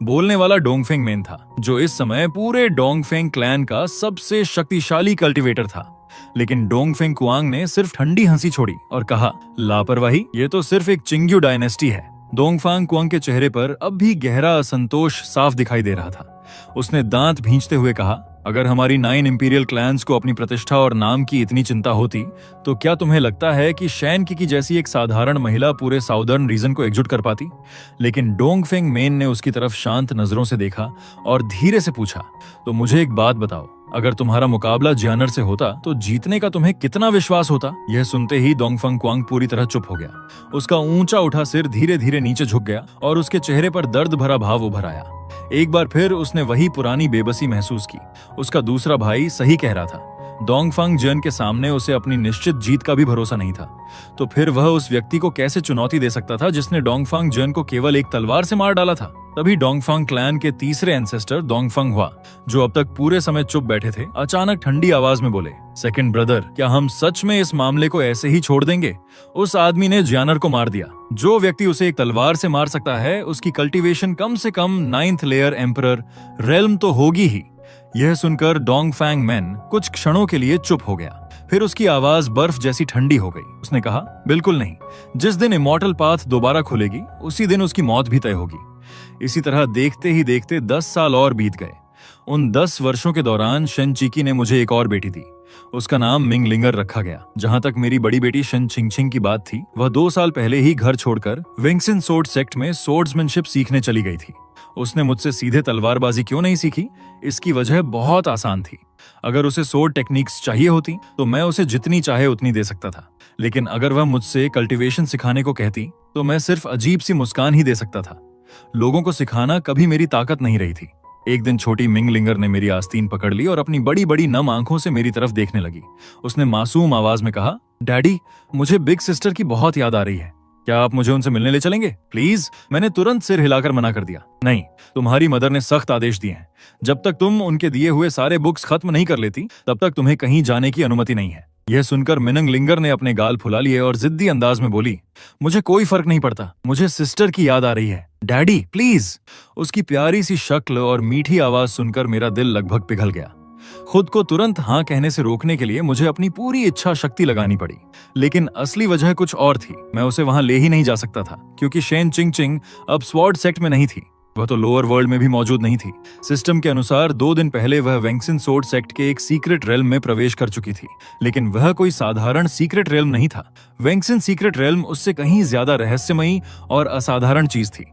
बोलने वाला डोंगफेंग मेन था, जो इस समय पूरे डोंगफेंग क्लैन का सबसे शक्तिशाली कल्टीवेटर था। लेकिन डोंगफेंग कुआंग ने सिर्फ ठंडी हंसी छोड़ी और कहा, लापरवाही? ये तो सिर्फ एक चिंग्यू डायनेस्टी है। डोंगफांग कुआंग के चेहरे पर अब भी गहरा असंतोष साफ दिखाई दे रहा था। उसने दांत भींचते हुए कहा, अगर हमारी 9 इंपीरियल क्लैंस को अपनी प्रतिष्ठा और नाम की इतनी चिंता होती तो क्या तुम्हें लगता है कि शैन की जैसी एक साधारण महिला पूरे साउदर्न रीजन को एकजुट कर पाती? लेकिन डोंगफेंग मेन ने उसकी तरफ शांत नजरों से देखा और धीरे से पूछा, तो मुझे एक बात बताओ, अगर तुम्हारा मुकाबला जियानर से होता तो जीतने का तुम्हें कितना विश्वास होता? यह सुनते ही डोंगफंग कुआंग पूरी तरह चुप हो गया। उसका ऊंचा उठा सिर धीरे धीरे नीचे झुक गया और उसके चेहरे पर दर्द भरा भाव उभर आया। एक बार फिर उसने वही पुरानी बेबसी महसूस की। उसका दूसरा भाई सही कह रहा था। डोंगफंग जियन के सामने उसे अपनी निश्चित जीत का भी भरोसा नहीं था। तो फिर वह उस व्यक्ति को कैसे चुनौती दे सकता था जिसने डोंगफंग जियन को केवल एक तलवार से मार डाला था? तभी डोंगफंग क्लैन के तीसरे एंसेस्टर डोंगफंग हुआ, जो अब तक पूरे समय चुप बैठे थे, अचानक ठंडी आवाज में बोले, सेकंड ब्रदर, क्या हम सच में इस मामले को ऐसे ही छोड़ देंगे? उस आदमी ने जियानर को मार दिया। जो व्यक्ति उसे एक तलवार से मार सकता है, उसकी कल्टीवेशन कम से कम 9th लेयर एम्परर रेल्म तो होगी ही। यह सुनकर डोंगफैंग मैन कुछ क्षणों के लिए चुप हो गया। फिर उसकी आवाज बर्फ जैसी ठंडी हो गई। उसने कहा, बिल्कुल नहीं। जिस दिन इमॉर्टल पाथ दोबारा खुलेगी उसी दिन उसकी मौत भी तय होगी। इसी तरह देखते ही देखते 10 साल और बीत गए। उन 10 वर्षों के दौरान शन चीकी ने मुझे एक और बेटी दी। उसका नाम मिंग लिंगर रखा गया। जहां तक मेरी बड़ी बेटी शन चिंगचिंग की बात थी, वह 2 साल पहले ही घर छोड़कर विंगसिन सोर्ड सेक्ट में सोर्ड्समैनशिप सीखने चली गई थी। उसने मुझसे सीधे तलवारबाजी क्यों नहीं सीखी? इसकी वजह बहुत आसान थी। अगर उसे सोर्ड टेक्निक्स चाहिए होती तो मैं उसे जितनी चाहे उतनी दे सकता था। लेकिन अगर वह मुझसे कल्टीवेशन सिखाने को कहती तो मैं सिर्फ अजीब सी मुस्कान ही दे सकता था। लोगों को सिखाना कभी मेरी ताकत नहीं रही थी। एक दिन छोटी मिंग लिंगर ने मेरी आस्तीन पकड़ ली और अपनी बड़ी बड़ी नम आंखों से मेरी तरफ देखने लगी। उसने मासूम आवाज में कहा, डैडी, मुझे बिग सिस्टर की बहुत याद आ रही है। क्या आप मुझे उनसे मिलने ले चलेंगे प्लीज? मैंने तुरंत सिर हिलाकर मना कर दिया। नहीं, तुम्हारी मदर ने सख्त आदेश दिए हैं। जब तक तुम उनके दिए हुए सारे बुक्स खत्म नहीं कर लेती तब तक तुम्हें कहीं जाने की अनुमति नहीं है। यह सुनकर मिनंग लिंगर ने अपने गाल फुला लिए और जिद्दी अंदाज में बोली, मुझे कोई फर्क नहीं पड़ता, मुझे सिस्टर की याद आ रही है। Daddy please. उसकी प्यारी सी शक्ल और मीठी आवाज सुनकर मेरा दिल लगभग पिघल गया। खुद को तुरंत हाँ कहने से रोकने के लिए मुझे अपनी पूरी इच्छा शक्ति लगानी पड़ी। लेकिन असली वजह कुछ और थी। मैं उसे वहां ले ही नहीं जा सकता था क्योंकि शेन चिंगचिंग अब स्वॉर्ड सेक्ट में नहीं थी। वह तो लोअर वर्ल्ड में भी मौजूद नहीं थी। सिस्टम के अनुसार 2 दिन पहले वह वेंगसिन सोर्ड सेक्ट के एक सीक्रेट रेल्म में प्रवेश कर चुकी थी। लेकिन वह कोई साधारण सीक्रेट रेल्म नहीं था। वेंगसिन सीक्रेट रेल्म उससे कहीं ज्यादा रहस्यमयी और असाधारण चीज थी।